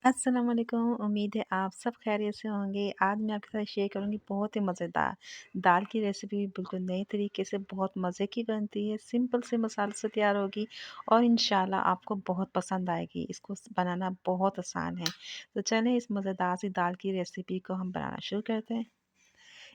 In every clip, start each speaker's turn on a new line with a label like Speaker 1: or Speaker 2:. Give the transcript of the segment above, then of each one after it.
Speaker 1: अस्सलाम वालेकुम। उम्मीद है आप सब खैरियत से होंगे। आज मैं आपके साथ शेयर करूँगी बहुत ही मज़ेदार दाल की रेसिपी बिल्कुल नए तरीके से बहुत मज़े की बनती है। सिंपल से मसालों से तैयार होगी और इंशाल्लाह आपको बहुत पसंद आएगी। इसको बनाना बहुत आसान है। तो चलें इस मज़ेदार सी दाल की रेसिपी को हम बनाना शुरू करते हैं।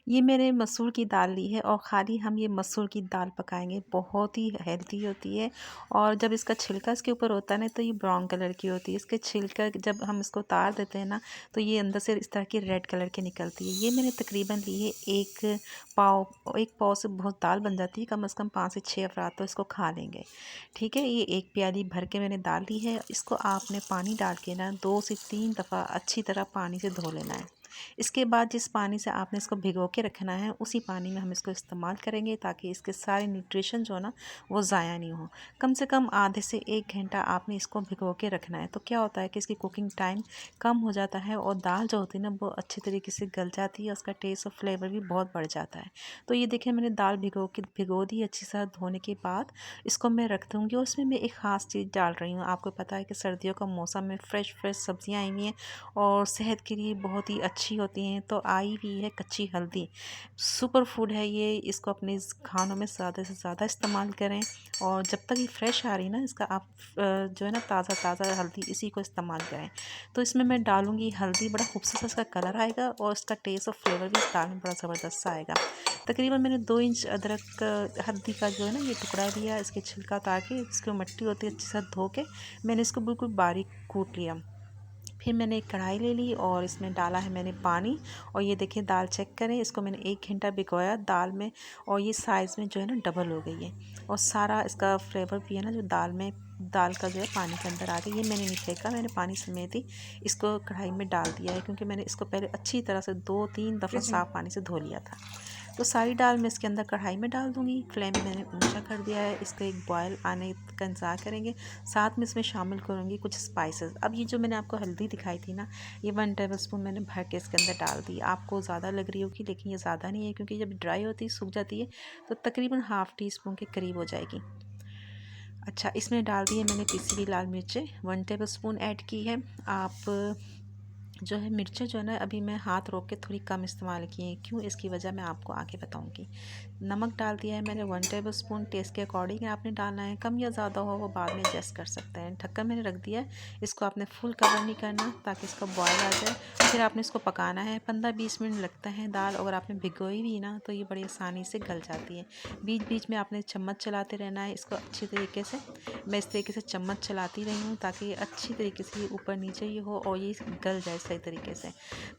Speaker 1: ये मैंने मसूर की दाल ली है और खाली हम ये मसूर की दाल पकाएंगे। बहुत ही हेल्दी होती है और जब इसका छिलका इसके ऊपर होता है ना तो ये ब्राउन कलर की होती है। इसके छिलका जब हम इसको उतार देते हैं ना तो ये अंदर से इस तरह की रेड कलर की निकलती है। ये मैंने तकरीबन ली है एक पाव से बहुत दाल बन जाती है। कम से कम 5 से 6 अफराद तो इसको खा लेंगे। ठीक है, ये एक प्याली भर के मैंने दाल ली है। इसको आपने पानी डाल के ना 2 से 3 दफ़ा अच्छी तरह पानी से धो लेना है। इसके बाद जिस पानी से आपने इसको भिगो के रखना है उसी पानी में हम इसको इस्तेमाल करेंगे ताकि इसके सारे न्यूट्रिशन जो है ना वो ज़ाया नहीं हो। कम से कम आधे से 1 घंटा आपने इसको भिगो के रखना है। तो क्या होता है कि इसकी कुकिंग टाइम कम हो जाता है और दाल जो होती है ना वो अच्छी तरीके से गल जाती है। उसका टेस्ट और फ्लेवर भी बहुत बढ़ जाता है। तो ये देखिए मैंने दाल भिगो दी अच्छी तरह धोने के बाद इसको मैं रख दूँगी और इसमें मैं एक ख़ास चीज़ डाल रही हूँ। आपको पता है कि सर्दियों का मौसम में फ़्रेश फ़्रेश सब्ज़ियाँ आई हुई हैं और सेहत के लिए बहुत ही अच्छी होती हैं। तो आई हुई है कच्ची हल्दी, सुपर फूड है ये। इसको अपने खानों में ज़्यादा से ज़्यादा इस्तेमाल करें और जब तक ये फ्रेश आ रही ना इसका आप जो है ना ताज़ा ताज़ा हल्दी इसी को इस्तेमाल करें। तो इसमें मैं डालूँगी हल्दी। बड़ा खूबसूरत सा इसका कलर आएगा और इसका टेस्ट और फ्लेवर भी इस दाल में बड़ा ज़बरदस्त सा आएगा। तकरीबन मैंने 2 इंच अदरक हल्दी का जो है ना ये टुकड़ा लिया। इसके छिलका उतार के इसकी मिट्टी होती है अच्छी से धो के मैंने इसको बिल्कुल बारीक कूट लिया। फिर मैंने एक कढ़ाई ले ली और इसमें डाला है मैंने पानी। और ये देखिए दाल चेक करें, इसको मैंने 1 घंटा भिगोया दाल में और ये साइज़ में जो है ना डबल हो गई है और सारा इसका फ्लेवर भी है ना जो दाल का जो है पानी के अंदर आ गया। ये मैंने नहीं फेंका, मैंने पानी समेत ही इसको कढ़ाई में डाल दिया है क्योंकि मैंने इसको पहले अच्छी तरह से 2-3 दफ़ा साफ़ पानी से धो लिया था। तो सारी दाल मैं इसके अंदर कढ़ाई में डाल दूँगी। फ्लेम मैंने ऊंचा कर दिया है। इसका एक बॉयल आने का इंतज़ार करेंगे। साथ में इसमें शामिल करूँगी कुछ स्पाइसेस। अब ये जो मैंने आपको हल्दी दिखाई थी ना ये 1 टेबलस्पून मैंने भर के इसके अंदर डाल दी। आपको ज़्यादा लग रही होगी लेकिन ये ज़्यादा नहीं है क्योंकि जब ड्राई होती है सूख जाती है तो तकरीबन हाफ़ टी स्पून के करीब हो जाएगी। अच्छा, इसमें डाल दी है मैंने पिसी हुई लाल मिर्चें 1 टेबलस्पून ऐड की है। आप जो है मिर्चें जो है ना अभी मैं हाथ रोक के थोड़ी कम इस्तेमाल की हैं। क्यों, इसकी वजह मैं आपको आगे बताऊंगी। नमक डाल दिया है मैंने 1 टेबलस्पून। टेस्ट के अकॉर्डिंग आपने डालना है, कम या ज़्यादा हो वो बाद में एडजस्ट कर सकते हैं। ढक्कन मैंने रख दिया है। इसको आपने फुल कवर नहीं करना ताकि इसका बॉयल आ जाए। फिर आपने इसको पकाना है 15-20 मिनट लगता है। दाल अगर आपने भिगोई भी ना तो ये बड़ी आसानी से गल जाती है। बीच बीच में आपने चम्मच चलाते रहना है इसको अच्छी तरीके से। मैं इस तरीके से चम्मच चलाती रही हूँ ताकि ये अच्छी तरीके से ये ऊपर नीचे ही हो और ये गल जाए सही तरीके से।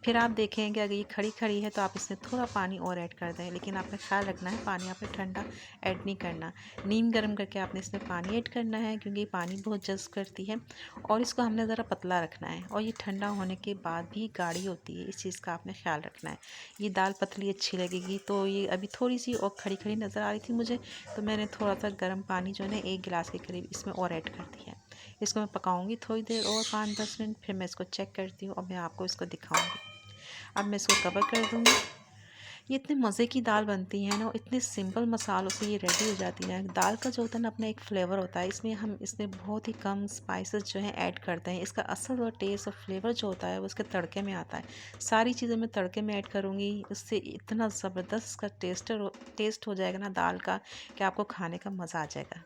Speaker 1: फिर आप देखेंगे अगर ये खड़ी खड़ी है तो आप इसमें थोड़ा पानी और ऐड कर दें, लेकिन आपने ख्याल रखना है पानी आपने ठंडा ऐड नहीं करना। नीम गर्म करके आपने इसमें पानी ऐड करना है क्योंकि पानी बहुत जज़्ब करती है और इसको हमने ज़रा पतला रखना है और ये ठंडा होने के बाद भी गाढ़ी होती है। इस चीज़ का आपने ख्याल रखना है। ये दाल पतली अच्छी लगेगी। तो ये अभी थोड़ी सी और खड़ी खड़ी नज़र आ रही थी मुझे तो मैंने थोड़ा सा गर्म पानी जो है ना 1 गिलास के करीब इसमें और ऐड कर दिया है। इसको मैं पकाऊंगी थोड़ी देर और 5-10 मिनट। फिर मैं इसको चेक करती हूँ और मैं आपको इसको दिखाऊंगी। अब मैं इसको कवर कर दूँगी। ये इतने मज़े की दाल बनती है ना और इतने सिंपल मसालों से ये रेडी हो जाती है ना। दाल का जो होता है ना अपना एक फ्लेवर होता है। इसमें बहुत ही कम स्पाइसेस जो हैं ऐड करते हैं। इसका असल और टेस्ट और फ्लेवर जो होता है वो इसके तड़के में आता है। सारी चीज़ें मैं तड़के में ऐड करूँगी। उससे इतना ज़बरदस्त इसका टेस्ट हो जाएगा ना दाल का कि आपको खाने का मज़ा आ जाएगा।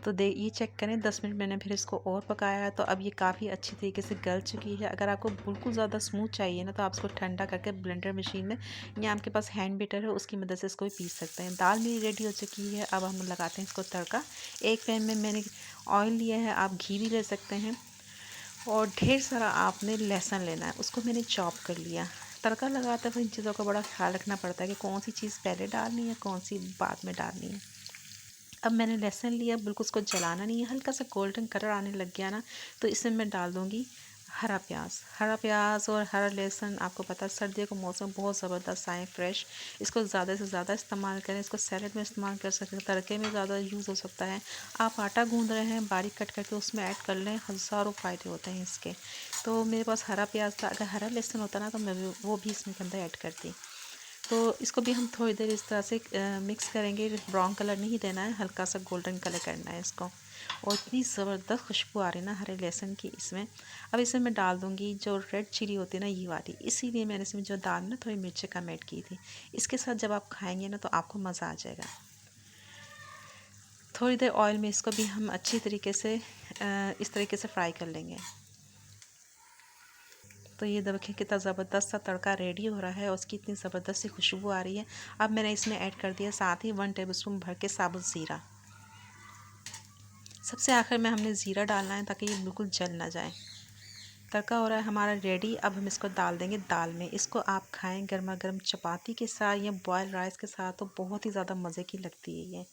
Speaker 1: तो ये चेक करें 10 मिनट मैंने फिर इसको और पकाया है तो अब ये काफ़ी अच्छी तरीके से गल चुकी है। अगर आपको बिल्कुल ज़्यादा स्मूथ चाहिए ना तो आप इसको ठंडा करके ब्लेंडर मशीन में या आपके पास हैंड बीटर है उसकी मदद से इसको भी पीस सकते हैं। दाल मेरी रेडी हो चुकी है। अब हम लगाते हैं इसको तड़का। एक पैन में मैंने ऑयल लिया है, आप घी भी ले सकते हैं और ढेर सारा आपने लहसुन लेना है, उसको मैंने चॉप कर लिया। तड़का लगाते हुए इन चीज़ों का बड़ा ख्याल रखना पड़ता है कि कौन सी चीज़ पहले डालनी है कौन सी बाद में डालनी है। अब मैंने लहसुन लिया, बिल्कुल उसको जलाना नहीं है। हल्का सा गोल्डन कलर आने लग गया ना तो इसमें मैं डाल दूँगी हरा प्याज और हरा लहसुन। आपको पता है सर्दियों का मौसम बहुत ज़बरदस्त आए फ्रेश। इसको ज़्यादा से ज़्यादा इस्तेमाल करें। इसको सैलेड में इस्तेमाल कर सकते हैं, तड़के में ज़्यादा यूज़ हो सकता है। आप आटा गूँध रहे हैं बारीक कट करके उसमें ऐड कर लें, हज़ारों फ़ायदे होते हैं इसके। तो मेरे पास हरा प्याज था, अगर हरा लहसुन होता ना तो मैं वो भी इसमें के अंदर ऐड करती। तो इसको भी हम थोड़ी देर इस तरह से मिक्स करेंगे। ब्राउन कलर नहीं देना है, हल्का सा गोल्डन कलर करना है इसको। और इतनी ज़बरदस्त खुशबू आ रही है ना हरे लहसुन की इसमें। अब इसमें मैं डाल दूँगी जो रेड चिली होती है ना, ये वाली, इसीलिए मैंने इसमें जो दाल में ना थोड़ी मिर्ची कम ऐड की थी। इसके साथ जब आप खाएंगे ना तो आपको मज़ा आ जाएगा। थोड़ी देर ऑयल में इसको भी हम अच्छी तरीके से इस तरीके से फ्राई कर लेंगे। तो ये देखिए कितना ज़बरदस्त सा तड़का रेडी हो रहा है और उसकी इतनी ज़बरदस्त सी खुशबू आ रही है। अब मैंने इसमें ऐड कर दिया साथ ही 1 टेबलस्पून भर के साबुत ज़ीरा। सबसे आखिर में हमने ज़ीरा डालना है ताकि ये बिल्कुल जल ना जाए। तड़का हो रहा है हमारा रेडी। अब हम इसको डाल देंगे दाल में। इसको आप खाएं गर्मा गर्म चपाती के साथ या बॉयल राइस के साथ, तो बहुत ही ज़्यादा मज़े की लगती है ये।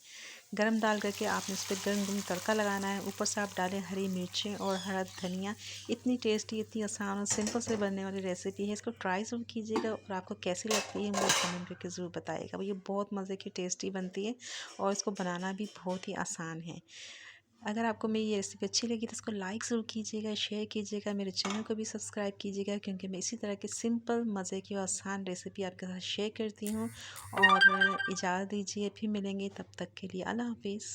Speaker 1: गरम दाल करके आपने इस पर गर्म गर्म तड़का लगाना है। ऊपर से आप डालें हरी मिर्चें और हरा धनिया। इतनी टेस्टी, इतनी आसान और सिंपल से बनने वाली रेसिपी है। इसको ट्राई ज़रूर कीजिएगा और आपको कैसी लगती है मुझे कमेंट करके ज़रूर बताइएगा। ये बहुत मज़े की टेस्टी बनती है और इसको बनाना भी बहुत ही आसान है। अगर आपको मेरी ये रेसिपी अच्छी लगी तो इसको लाइक ज़रूर कीजिएगा, शेयर कीजिएगा, मेरे चैनल को भी सब्सक्राइब कीजिएगा, क्योंकि मैं इसी तरह की सिंपल मज़े की और आसान रेसिपी आपके साथ शेयर करती हूँ। और इजाज़त दीजिए, फिर मिलेंगे, तब तक के लिए अल्लाह हाफिज़।